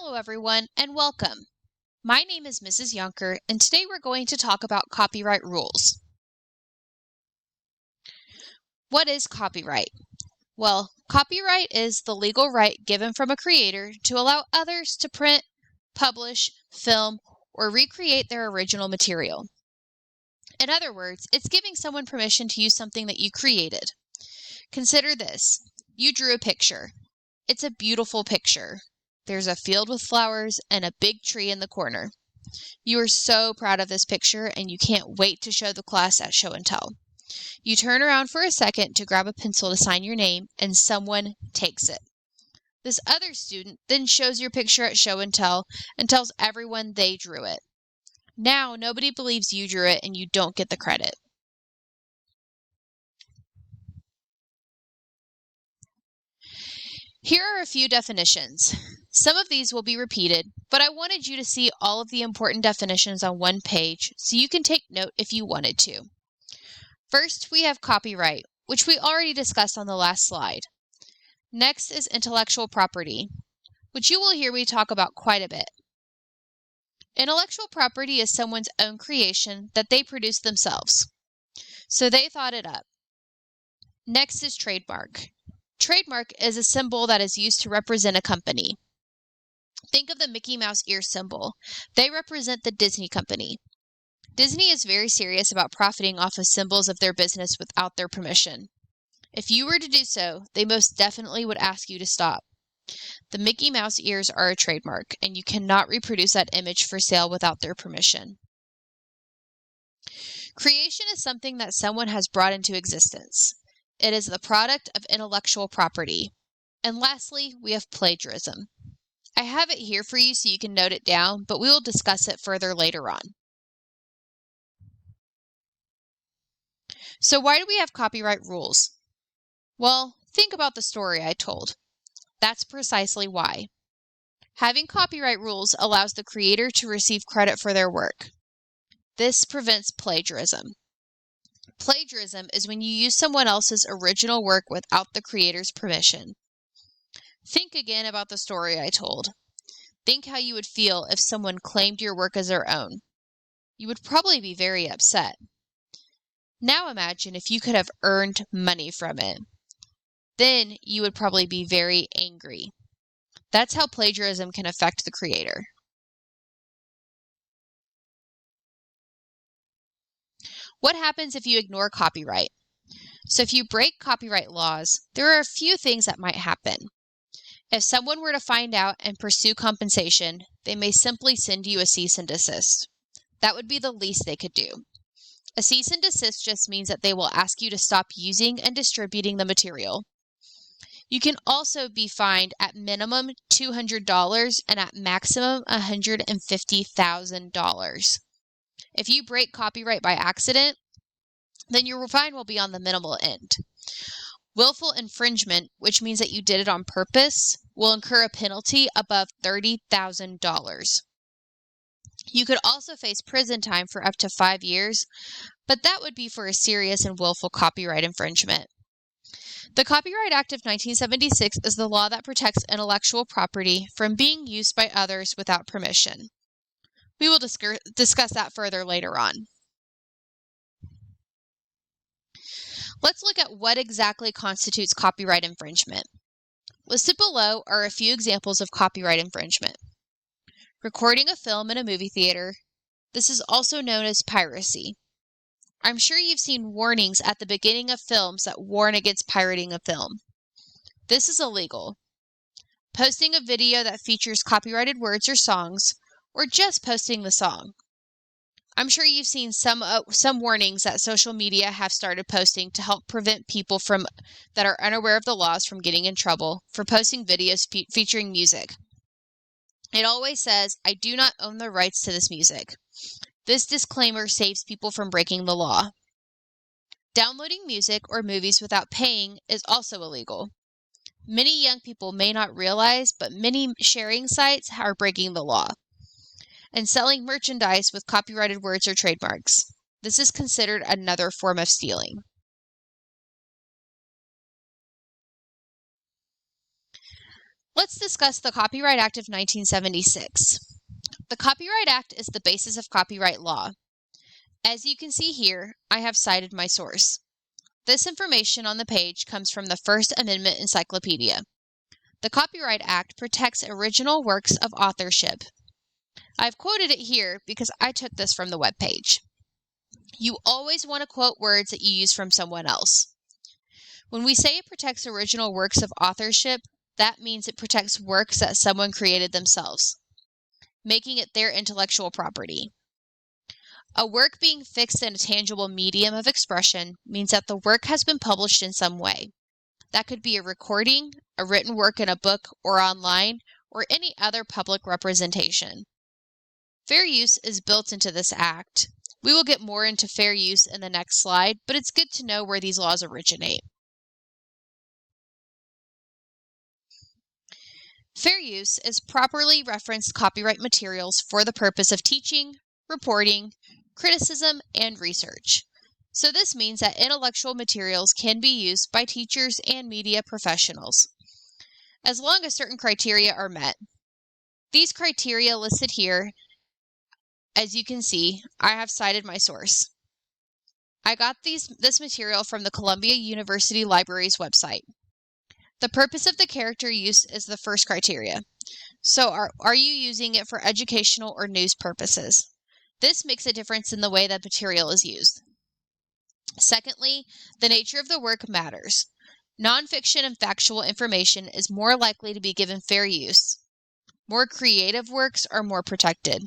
Hello everyone and welcome. My name is Mrs. Younker and today we're going to talk about copyright rules. What is copyright? Well, copyright is the legal right given from a creator to allow others to print, publish, film, or recreate their original material. In other words, it's giving someone permission to use something that you created. Consider this. You drew a picture. It's a beautiful picture. There's a field with flowers and a big tree in the corner. You are so proud of this picture and you can't wait to show the class at show and tell. You turn around for a second to grab a pencil to sign your name and someone takes it. This other student then shows your picture at show and tell and tells everyone they drew it. Now nobody believes you drew it and you don't get the credit. Here are a few definitions. Some of these will be repeated, but I wanted you to see all of the important definitions on one page so you can take note if you wanted to. First, we have copyright, which we already discussed on the last slide. Next is intellectual property, which you will hear me talk about quite a bit. Intellectual property is someone's own creation that they produced themselves. So they thought it up. Next is trademark. Trademark is a symbol that is used to represent a company. Think of the Mickey Mouse ear symbol. They represent the Disney company. Disney is very serious about profiting off of symbols of their business without their permission. If you were to do so, they most definitely would ask you to stop. The Mickey Mouse ears are a trademark, and you cannot reproduce that image for sale without their permission. Creation is something that someone has brought into existence. It is the product of intellectual property. And lastly, we have plagiarism. I have it here for you so you can note it down, but we will discuss it further later on. So why do we have copyright rules? Well, think about the story I told. That's precisely why. Having copyright rules allows the creator to receive credit for their work. This prevents plagiarism. Plagiarism is when you use someone else's original work without the creator's permission. Think again about the story I told. Think how you would feel if someone claimed your work as their own. You would probably be very upset. Now imagine if you could have earned money from it. Then you would probably be very angry. That's how plagiarism can affect the creator. What happens if you ignore copyright? So if you break copyright laws, there are a few things that might happen. If someone were to find out and pursue compensation, they may simply send you a cease and desist. That would be the least they could do. A cease and desist just means that they will ask you to stop using and distributing the material. You can also be fined at minimum $200 and at maximum $150,000. If you break copyright by accident, then your fine will be on the minimal end. Willful infringement, which means that you did it on purpose, will incur a penalty above $30,000. You could also face prison time for up to 5 years, but that would be for a serious and willful copyright infringement. The Copyright Act of 1976 is the law that protects intellectual property from being used by others without permission. We will discuss that further later on. Let's look at what exactly constitutes copyright infringement. Listed below are a few examples of copyright infringement. Recording a film in a movie theater. This is also known as piracy. I'm sure you've seen warnings at the beginning of films that warn against pirating a film. This is illegal. Posting a video that features copyrighted words or songs, or just posting the song. I'm sure you've seen some warnings that social media have started posting to help prevent people that are unaware of the laws from getting in trouble for posting videos featuring music. It always says, "I do not own the rights to this music." This disclaimer saves people from breaking the law. Downloading music or movies without paying is also illegal. Many young people may not realize, but many sharing sites are breaking the law. And selling merchandise with copyrighted words or trademarks. This is considered another form of stealing. Let's discuss the Copyright Act of 1976. The Copyright Act is the basis of copyright law. As you can see here, I have cited my source. This information on the page comes from the First Amendment Encyclopedia. The Copyright Act protects original works of authorship. I've quoted it here because I took this from the webpage. You always want to quote words that you use from someone else. When we say it protects original works of authorship, that means it protects works that someone created themselves, making it their intellectual property. A work being fixed in a tangible medium of expression means that the work has been published in some way. That could be a recording, a written work in a book or online, or any other public representation. Fair use is built into this act. We will get more into fair use in the next slide, but it's good to know where these laws originate. Fair use is properly referenced copyright materials for the purpose of teaching, reporting, criticism, and research. So this means that intellectual materials can be used by teachers and media professionals, as long as certain criteria are met. These criteria listed here, as you can see, I have cited my source. I got this material from the Columbia University Library's website. The purpose of the character use is the first criteria. So are you using it for educational or news purposes? This makes a difference in the way that material is used. Secondly, the nature of the work matters. Nonfiction and factual information is more likely to be given fair use. More creative works are more protected.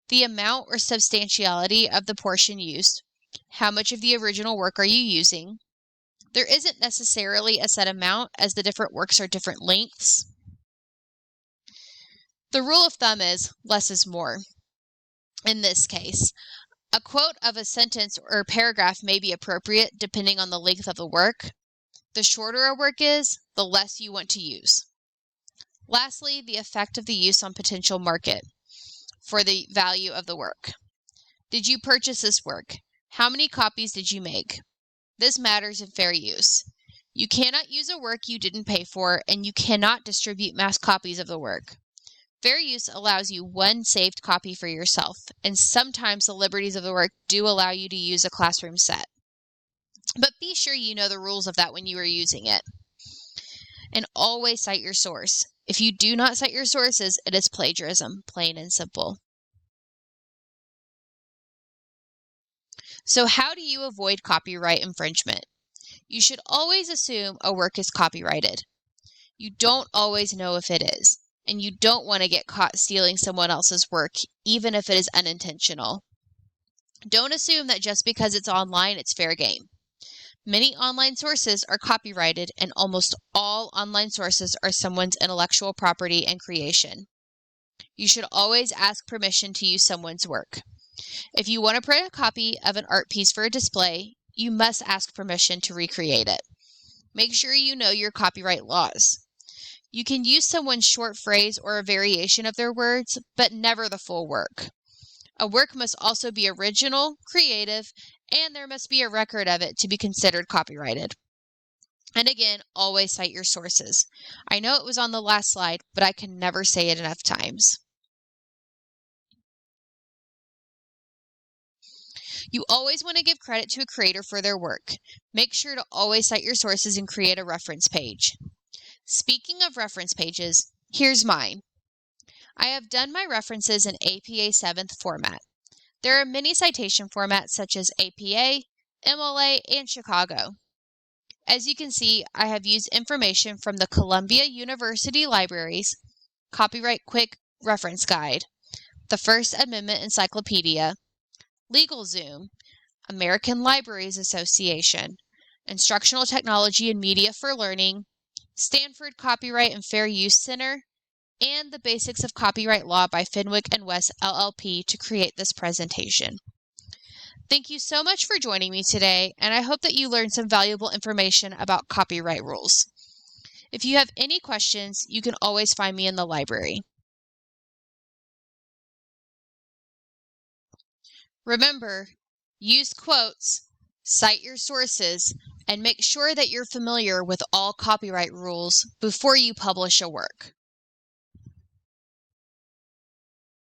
The amount or substantiality of the portion used. How much of the original work are you using? There isn't necessarily a set amount, as the different works are different lengths. The rule of thumb is less is more. In this case, a quote of a sentence or paragraph may be appropriate depending on the length of the work. The shorter a work is, the less you want to use. Lastly, the effect of the use on potential market for the value of the work. Did you purchase this work? How many copies did you make? This matters in fair use. You cannot use a work you didn't pay for, and you cannot distribute mass copies of the work. Fair use allows you one saved copy for yourself, and sometimes the liberties of the work do allow you to use a classroom set. But be sure you know the rules of that when you are using it. And always cite your source. If you do not cite your sources, it is plagiarism, plain and simple. So how do you avoid copyright infringement? You should always assume a work is copyrighted. You don't always know if it is, and you don't want to get caught stealing someone else's work, even if it is unintentional. Don't assume that just because it's online, it's fair game. Many online sources are copyrighted, and almost all online sources are someone's intellectual property and creation. You should always ask permission to use someone's work. If you want to print a copy of an art piece for a display, you must ask permission to recreate it. Make sure you know your copyright laws. You can use someone's short phrase or a variation of their words, but never the full work. A work must also be original, creative, and there must be a record of it to be considered copyrighted. And again, always cite your sources. I know it was on the last slide, but I can never say it enough times. You always want to give credit to a creator for their work. Make sure to always cite your sources and create a reference page. Speaking of reference pages, here's mine. I have done my references in APA 7th format. There are many citation formats such as APA, MLA, and Chicago. As you can see, I have used information from the Columbia University Library's Copyright Quick Reference Guide, the First Amendment Encyclopedia, LegalZoom, American Libraries Association, Instructional Technology and Media for Learning, Stanford Copyright and Fair Use Center, and the Basics of Copyright Law by Fenwick & West LLP to create this presentation. Thank you so much for joining me today, and I hope that you learned some valuable information about copyright rules. If you have any questions, you can always find me in the library. Remember, use quotes, cite your sources, and make sure that you're familiar with all copyright rules before you publish a work.